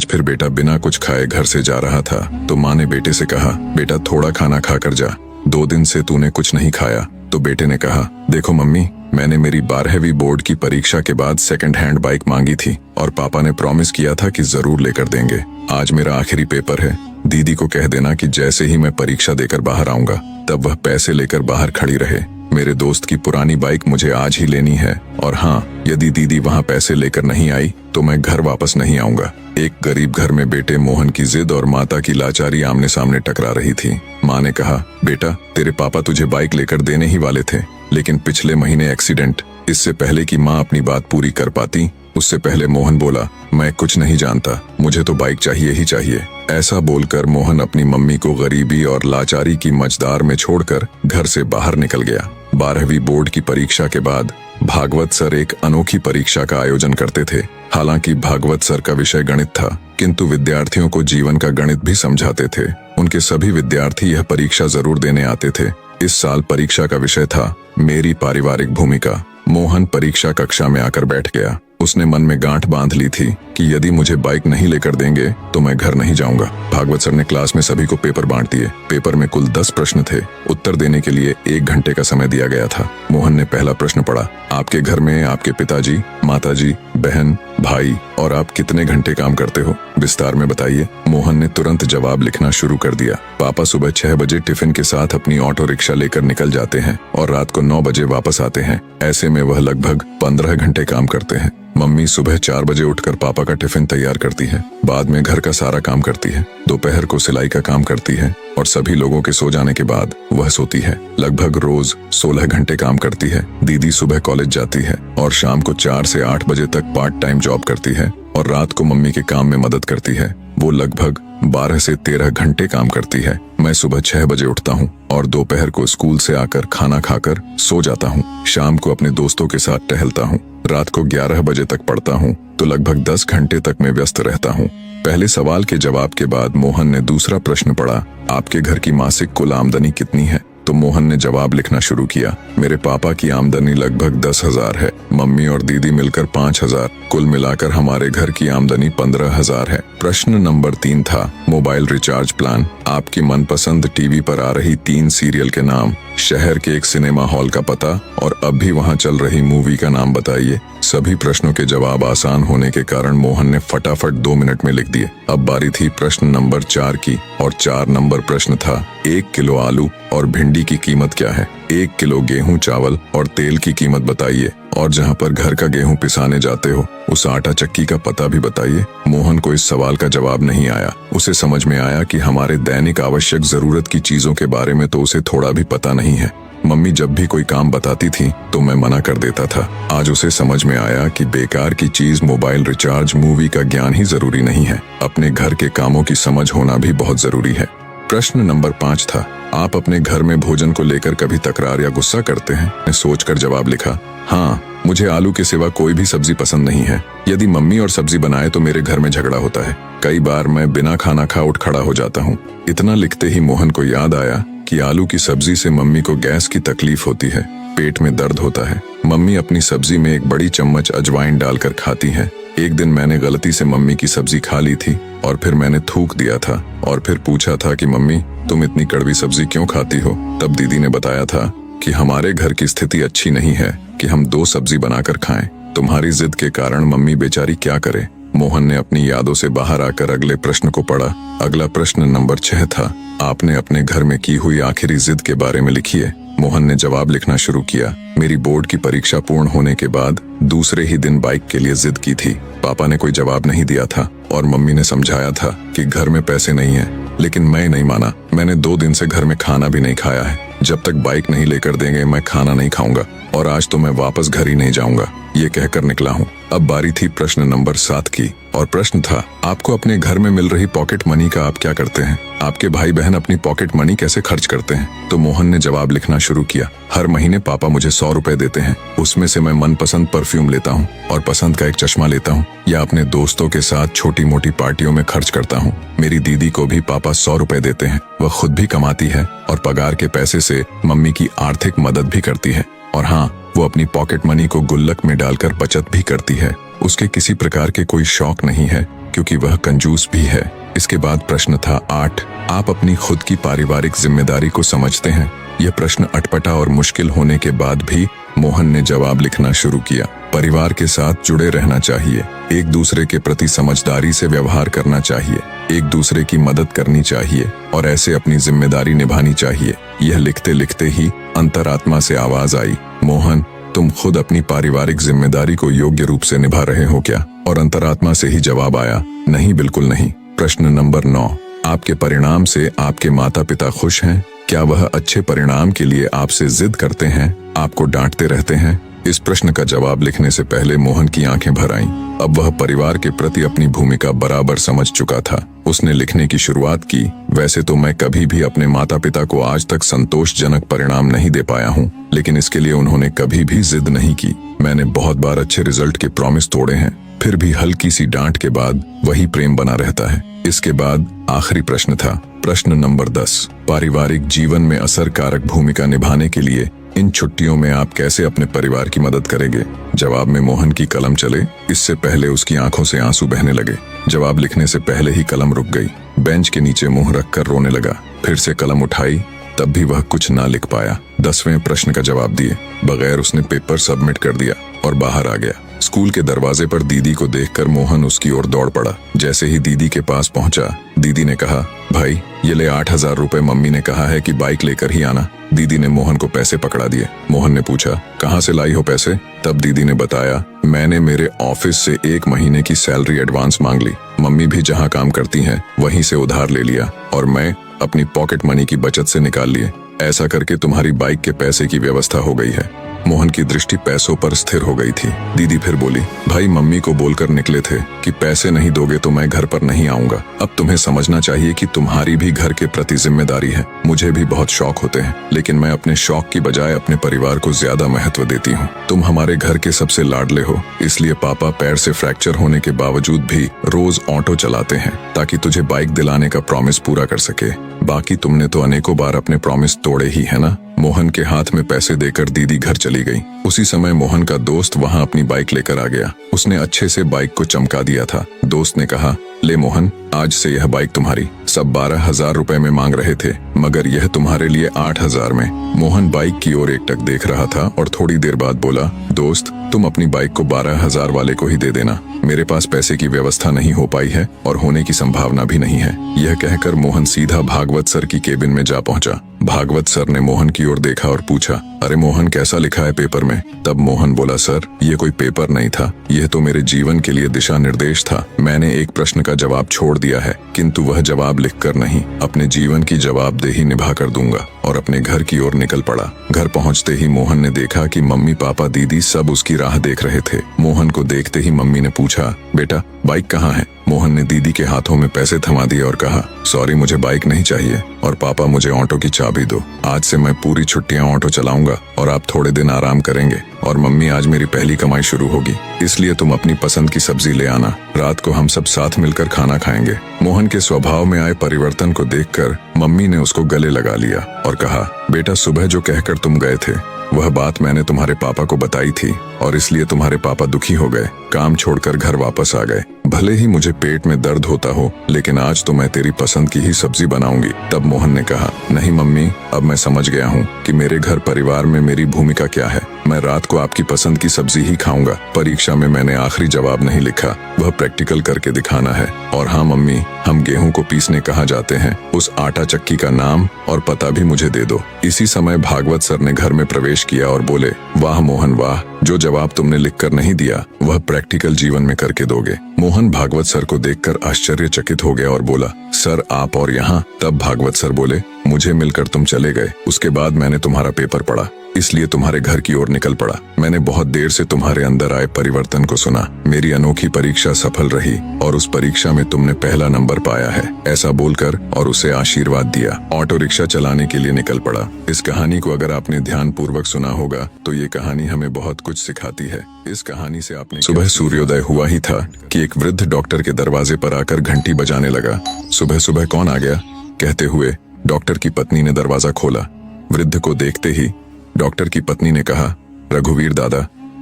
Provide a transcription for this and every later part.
आज फिर बेटा बिना कुछ खाए घर से जा रहा था तो माँ ने बेटे से कहा, बेटा थोड़ा खाना खाकर जा, 2 दिन से तूने कुछ नहीं खाया। तो बेटे ने कहा, देखो मम्मी, मैंने मेरी 12वीं बोर्ड की परीक्षा के बाद सेकंड हैंड बाइक मांगी थी और पापा ने प्रॉमिस किया था कि जरूर लेकर देंगे। आज मेरा आखिरी पेपर है, दीदी को कह देना कि जैसे ही मैं परीक्षा देकर बाहर आऊंगा तब वह पैसे लेकर बाहर खड़ी रहे। मेरे दोस्त की पुरानी बाइक मुझे आज ही लेनी है, और हाँ, यदि दीदी वहाँ पैसे लेकर नहीं आई तो मैं घर वापस नहीं आऊंगा। एक गरीब घर में बेटे मोहन की जिद और माता की लाचारी आमने सामने टकरा रही थी। माँ ने कहा, बेटा तेरे पापा तुझे बाइक लेकर देने ही वाले थे, लेकिन पिछले महीने एक्सीडेंट। इससे पहले कि माँ अपनी बात पूरी कर पाती उससे पहले मोहन बोला, मैं कुछ नहीं जानता, मुझे तो बाइक चाहिए ही चाहिए। ऐसा बोलकर मोहन अपनी मम्मी को गरीबी और लाचारी की मझदार में छोड़कर घर से बाहर निकल गया। 12वीं बोर्ड की परीक्षा के बाद भागवत सर एक अनोखी परीक्षा का आयोजन करते थे। हालांकि भागवत सर का विषय गणित था, किंतु विद्यार्थियों को जीवन का गणित भी समझाते थे। उनके सभी विद्यार्थी यह परीक्षा जरूर देने आते थे। इस साल परीक्षा का विषय था मेरी पारिवारिक भूमिका। मोहन परीक्षा कक्षा में आकर बैठ गया। उसने मन में गांठ बांध ली थी कि यदि मुझे बाइक नहीं लेकर देंगे तो मैं घर नहीं जाऊंगा। भागवत सर ने क्लास में सभी को पेपर बांट दिए। पेपर में कुल 10 प्रश्न थे। उत्तर देने के लिए 1 घंटे का समय दिया गया था। मोहन ने पहला प्रश्न पढ़ा, आपके घर में आपके पिताजी, माताजी, बहन, भाई और आप कितने घंटे काम करते हो, विस्तार में बताइए। मोहन ने तुरंत जवाब लिखना शुरू कर दिया। पापा सुबह 6 बजे टिफिन के साथ अपनी ऑटो रिक्शा लेकर निकल जाते हैं और रात को 9 बजे वापस आते हैं। ऐसे में वह लगभग 15 घंटे काम करते हैं। मम्मी सुबह 4 बजे उठकर पापा का टिफिन तैयार करती है, बाद में घर का सारा काम करती है, दोपहर को सिलाई का काम करती है और सभी लोगों के सो जाने के बाद वह सोती है। लगभग रोज 16 घंटे काम करती है। दीदी सुबह कॉलेज जाती है और शाम को 4 से 8 बजे तक पार्ट टाइम जॉब करती है और रात को मम्मी के काम में मदद करती है। वो लगभग 12 से 13 घंटे काम करती है। मैं सुबह 6 बजे उठता हूँ और दोपहर को स्कूल से आकर खाना खाकर सो जाता हूँ। शाम को अपने दोस्तों के साथ टहलता हूँ। रात को 11 बजे तक पढ़ता हूँ, तो लगभग 10 घंटे तक मैं व्यस्त रहता हूँ। पहले सवाल के जवाब के बाद मोहन ने दूसरा प्रश्न पढ़ा, आपके घर की मासिक कुल आमदनी कितनी है? तो मोहन ने जवाब लिखना शुरू किया, मेरे पापा की आमदनी लगभग 10,000 है, मम्मी और दीदी मिलकर 5,000, कुल मिलाकर हमारे घर की आमदनी 15,000 है। प्रश्न नंबर 3 था, मोबाइल रिचार्ज प्लान। आपकी मनपसंद टीवी पर आ रही 3 सीरियल के नाम, शहर के एक सिनेमा हॉल का पता और अब भी वहाँ चल रही मूवी का नाम बताइए। सभी प्रश्नों के जवाब आसान होने के कारण मोहन ने फटाफट 2 मिनट में लिख दिए। अब बारी थी प्रश्न नंबर 4 की और 4 नंबर प्रश्न था, 1 किलो आलू और भिंडी की कीमत क्या है? 1 किलो गेहूं, चावल और तेल की कीमत बताइए और जहां पर घर का गेहूं पिसाने जाते हो उस आटा चक्की का पता भी बताइए। मोहन को इस सवाल का जवाब नहीं आया। उसे समझ में आया कि हमारे दैनिक आवश्यक जरूरत की चीजों के बारे में तो उसे थोड़ा भी पता नहीं है। मम्मी जब भी कोई काम बताती थी तो मैं मना कर देता था। आज उसे समझ में आया कि बेकार की चीज मोबाइल रिचार्ज, मूवी का ज्ञान ही जरूरी नहीं है, अपने घर के कामों की समझ होना भी बहुत जरूरी है। प्रश्न नंबर 5 था, आप अपने घर में भोजन को लेकर कभी तकरार या गुस्सा करते हैं? मैं सोचकर जवाब लिखा, हाँ, मुझे आलू के सिवा कोई भी सब्जी पसंद नहीं है। यदि मम्मी और सब्जी बनाए तो मेरे घर में झगड़ा होता है। कई बार मैं बिना खाना खा उठ खड़ा हो जाता हूँ। इतना लिखते ही मोहन को याद आया कि आलू की सब्जी से मम्मी को गैस की तकलीफ होती है, पेट में दर्द होता है। मम्मी अपनी सब्जी में एक बड़ी चम्मच अजवाइन डालकर खाती है। एक दिन मैंने गलती से मम्मी की सब्जी खा ली थी और फिर मैंने थूक दिया था और फिर पूछा था कि मम्मी तुम इतनी कड़वी सब्जी क्यों खाती हो? तब दीदी ने बताया था कि हमारे घर की स्थिति अच्छी नहीं है कि हम 2 सब्जी बनाकर खाएं। तुम्हारी जिद के कारण मम्मी बेचारी क्या करे। मोहन ने अपनी यादों से बाहर आकर अगले प्रश्न को पढ़ा। अगला प्रश्न नंबर 6 था, आपने अपने घर में की हुई आखिरी जिद के बारे में लिखिए। मोहन ने जवाब लिखना शुरू किया, मेरी बोर्ड की परीक्षा पूर्ण होने के बाद दूसरे ही दिन बाइक के लिए जिद की थी। पापा ने कोई जवाब नहीं दिया था और मम्मी ने समझाया था कि घर में पैसे नहीं है, लेकिन मैं नहीं माना। मैंने 2 दिन से घर में खाना भी नहीं खाया है। जब तक बाइक नहीं लेकर देंगे मैं खाना नहीं खाऊंगा और आज तो मैं वापस घर ही नहीं जाऊंगा, ये कहकर निकला हूँ। अब बारी थी प्रश्न नंबर 7 की और प्रश्न था, आपको अपने घर में मिल रही पॉकेट मनी का आप क्या करते हैं? आपके भाई बहन अपनी पॉकेट मनी कैसे खर्च करते हैं? तो मोहन ने जवाब लिखना शुरू किया, हर महीने पापा मुझे 100 रुपए देते हैं, उसमें से मैं मनपसंद परफ्यूम लेता हूँ और पसंद का एक चश्मा लेता हूँ या अपने दोस्तों के साथ छोटी मोटी पार्टियों में खर्च करता हूँ। मेरी दीदी को भी पापा 100 रुपए देते हैं, वह खुद भी कमाती है और पगार के पैसे से मम्मी की आर्थिक मदद भी करती है और हाँ, वो अपनी पॉकेट मनी को गुल्लक में डालकर बचत भी करती है। उसके किसी प्रकार के कोई शौक नहीं है क्योंकि वह कंजूस भी है। इसके बाद प्रश्न था 8, आप अपनी खुद की पारिवारिक जिम्मेदारी को समझते हैं? यह प्रश्न अटपटा और मुश्किल होने के बाद भी मोहन ने जवाब लिखना शुरू किया। परिवार के साथ जुड़े रहना चाहिए, एक दूसरे के प्रति समझदारी से व्यवहार करना चाहिए, एक दूसरे की मदद करनी चाहिए और ऐसे अपनी जिम्मेदारी निभानी चाहिए। यह लिखते लिखते ही अंतरात्मा से आवाज आई, मोहन, तुम खुद अपनी पारिवारिक जिम्मेदारी को योग्य रूप से निभा रहे हो क्या? और अंतरात्मा से ही जवाब आया, नहीं, बिल्कुल नहीं। प्रश्न नंबर 9, आपके परिणाम से आपके माता पिता खुश हैं? क्या वह अच्छे परिणाम के लिए आपसे जिद करते हैं, आपको डांटते रहते हैं? इस प्रश्न का जवाब लिखने से पहले मोहन की आंखें भर आईं। अब वह परिवार के प्रति अपनी भूमिका बराबर समझ चुका था। उसने लिखने की शुरुआत की, वैसे तो मैं कभी भी अपने माता पिता को आज तक संतोषजनक परिणाम नहीं दे पाया हूँ, लेकिन इसके लिए उन्होंने कभी भी जिद नहीं की। मैंने बहुत बार अच्छे रिजल्ट के प्रॉमिस तोड़े हैं, फिर भी हल्की सी डांट के बाद वही प्रेम बना रहता है। इसके बाद आखिरी प्रश्न था, प्रश्न नंबर 10, पारिवारिक जीवन में असरकारक भूमिका निभाने के लिए इन छुट्टियों में आप कैसे अपने परिवार की मदद करेंगे? जवाब में मोहन की कलम चले, इससे पहले उसकी आंखों से आंसू बहने लगे। जवाब लिखने से पहले ही कलम रुक गई। बेंच के नीचे मुंह रखकर रोने लगा। फिर से कलम उठाई, तब भी वह कुछ ना लिख पाया। 10वें प्रश्न का जवाब दिए बगैर उसने पेपर सबमिट कर दिया और बाहर आ गया। स्कूल के दरवाजे पर दीदी को देखकर मोहन उसकी ओर दौड़ पड़ा। जैसे ही दीदी के पास पहुंचा, दीदी ने कहा, भाई ये ले 8,000 रुपए, मम्मी ने कहा है कि बाइक लेकर ही आना। दीदी ने मोहन को पैसे पकड़ा दिए। मोहन ने पूछा, कहाँ से लाई हो पैसे? तब दीदी ने बताया, मैंने मेरे ऑफिस से 1 महीने की सैलरी एडवांस मांग ली। मम्मी भी जहाँ काम करती हैं वहीं से उधार ले लिया और मैं अपनी पॉकेट मनी की बचत से निकाल लिए। ऐसा करके तुम्हारी बाइक के पैसे की व्यवस्था हो गई है। मोहन की दृष्टि पैसों पर स्थिर हो गई थी। दीदी फिर बोली, भाई मम्मी को बोलकर निकले थे कि पैसे नहीं दोगे तो मैं घर पर नहीं आऊंगा। अब तुम्हें समझना चाहिए कि तुम्हारी भी घर के प्रति जिम्मेदारी है। मुझे भी बहुत शौक होते हैं, लेकिन मैं अपने शौक की बजाय अपने परिवार को ज्यादा महत्व देती हूँ। तुम हमारे घर के सबसे लाडले हो, इसलिए पापा पैर से फ्रैक्चर होने के बावजूद भी रोज ऑटो चलाते हैं ताकि तुझे बाइक दिलाने का प्रॉमिस पूरा कर सके। बाकी तुमने तो अनेकों बार अपने प्रॉमिस तोड़े ही है ना। मोहन के हाथ में पैसे देकर दीदी घर चली गई। उसी समय मोहन का दोस्त वहां अपनी बाइक लेकर आ गया। उसने अच्छे से बाइक को चमका दिया था। दोस्त ने कहा, ले मोहन, आज से यह बाइक तुम्हारी। सब 12,000 रुपए में मांग रहे थे, मगर यह तुम्हारे लिए 8,000 में। मोहन बाइक की ओर एकटक देख रहा था और थोड़ी देर बाद बोला, दोस्त तुम अपनी बाइक को 12,000 वाले को ही दे देना। मेरे पास पैसे की व्यवस्था नहीं हो पाई है और होने की संभावना भी नहीं है। यह कहकर मोहन सीधा भागवत सर की केबिन में जा पहुंचा। भागवत सर ने मोहन की ओर देखा और पूछा, अरे मोहन, कैसा लिखा है पेपर में? तब मोहन बोला, सर ये कोई पेपर नहीं था, यह तो मेरे जीवन के लिए दिशा निर्देश था। मैंने एक प्रश्न का जवाब छोड़ दिया है, किंतु वह जवाब लिखकर नहीं, अपने जीवन की जवाबदेही निभा कर दूंगा। और अपने घर की ओर निकल पड़ा। घर पहुंचते ही मोहन ने देखा कि मम्मी पापा दीदी सब उसकी राह देख रहे थे। मोहन को देखते ही मम्मी ने पूछा, बेटा बाइक कहाँ है? मोहन ने दीदी के हाथों में पैसे थमा दिए और कहा, सॉरी मुझे बाइक नहीं चाहिए, और पापा मुझे ऑटो की चाबी दो। आज से मैं पूरी छुट्टियां ऑटो चलाऊंगा और आप थोड़े दिन आराम करेंगे। और मम्मी आज मेरी पहली कमाई शुरू होगी, इसलिए तुम अपनी पसंद की सब्जी ले आना। रात को हम सब साथ मिलकर खाना खाएंगे। मोहन के स्वभाव में आए परिवर्तन को देखकर मम्मी ने उसको गले लगा लिया और कहा, बेटा सुबह जो कहकर तुम गए थे वह बात मैंने तुम्हारे पापा को बताई थी और इसलिए तुम्हारे पापा दुखी हो गए, काम छोड़कर घर वापस आ गए। भले ही मुझे पेट में दर्द होता हो, लेकिन आज तो मैं तेरी पसंद की ही सब्जी बनाऊंगी। तब मोहन ने कहा, नहीं मम्मी, अब मैं समझ गया हूँ कि मेरे घर परिवार में मेरी भूमिका क्या है। मैं रात को आपकी पसंद की सब्जी ही खाऊंगा। परीक्षा में मैंने आखिरी जवाब नहीं लिखा, वह प्रैक्टिकल करके दिखाना है। और हाँ मम्मी, हम गेहूं को पीसने कहाँ जाते हैं, उस आटा चक्की का नाम और पता भी मुझे दे दो। इसी समय भागवत सर ने घर में प्रवेश किया और बोले, वाह मोहन वाह, जो जवाब तुमने लिखकर नहीं दिया वह प्रैक्टिकल जीवन में करके दोगे। मोहन भागवत सर को देखकर आश्चर्यचकित हो गया और बोला, सर आप और यहाँ? तब भागवत सर बोले, मुझे मिलकर तुम चले गए, उसके बाद मैंने तुम्हारा पेपर पढ़ा, इसलिए तुम्हारे घर की ओर निकल पड़ा। मैंने बहुत देर से तुम्हारे अंदर आए परिवर्तन को सुना। मेरी अनोखी परीक्षा सफल रही और उस परीक्षा में तुमने पहला नंबर पाया है, ऐसा बोलकर और उसे आशीर्वाद दिया। ऑटो रिक्शा चलाने के लिए निकल पड़ा। इस कहानी को अगर आपने ध्यान पूर्वक सुना होगा तो ये कहानी हमें बहुत कुछ सिखाती है। इस कहानी से आपने सुबह सूर्योदय हुआ ही था कि एक वृद्ध डॉक्टर के दरवाजे पर आकर घंटी बजाने लगा। सुबह सुबह कौन आ गया? कहते हुए डॉक्टर की पत्नी ने दरवाजा खोला। वृद्ध को देखते ही डॉक्टर की पत्नी ने कहा, रघुवीर दादा,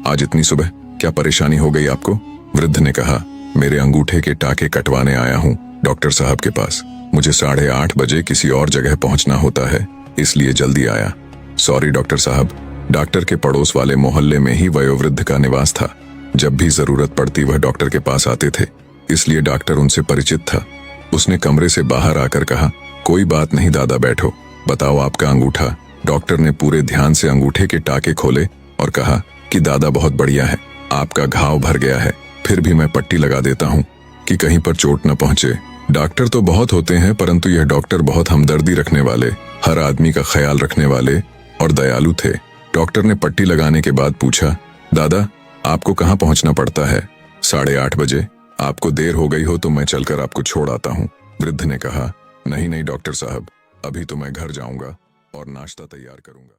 आज इतनी सुबह क्या परेशानी हो गई आपको? वृद्ध ने कहा, मेरे अंगूठे के टाके कटवाने आया हूँ डॉक्टर साहब के पास। मुझे 8:30 बजे किसी और जगह पहुंचना होता है, इसलिए जल्दी आया। सॉरी डॉक्टर साहब। डॉक्टर के पड़ोस वाले मोहल्ले में ही वयोवृद्ध का निवास था। जब भी जरूरत पड़ती वह डॉक्टर के पास आते थे, इसलिए डॉक्टर उनसे परिचित था। उसने कमरे से बाहर आकर कहा, कोई बात नहीं दादा, बैठो। बताओ आपका अंगूठा। डॉक्टर ने पूरे ध्यान से अंगूठे के टाके खोले और कहा कि दादा बहुत बढ़िया है, आपका घाव भर गया है, फिर भी मैं पट्टी लगा देता हूँ कि कहीं पर चोट न पहुंचे। डॉक्टर तो बहुत होते हैं, परंतु यह डॉक्टर बहुत हमदर्दी रखने वाले, हर आदमी का ख्याल रखने वाले और दयालु थे। डॉक्टर ने पट्टी लगाने के बाद पूछा, दादा आपको कहाँ पहुंचना पड़ता है? 8:30 बजे। आपको देर हो गई हो तो मैं चलकर आपको छोड़ आता हूँ। वृद्ध ने कहा, नहीं नहीं डॉक्टर साहब, अभी तो मैं घर जाऊंगा और नाश्ता तैयार करूंगा।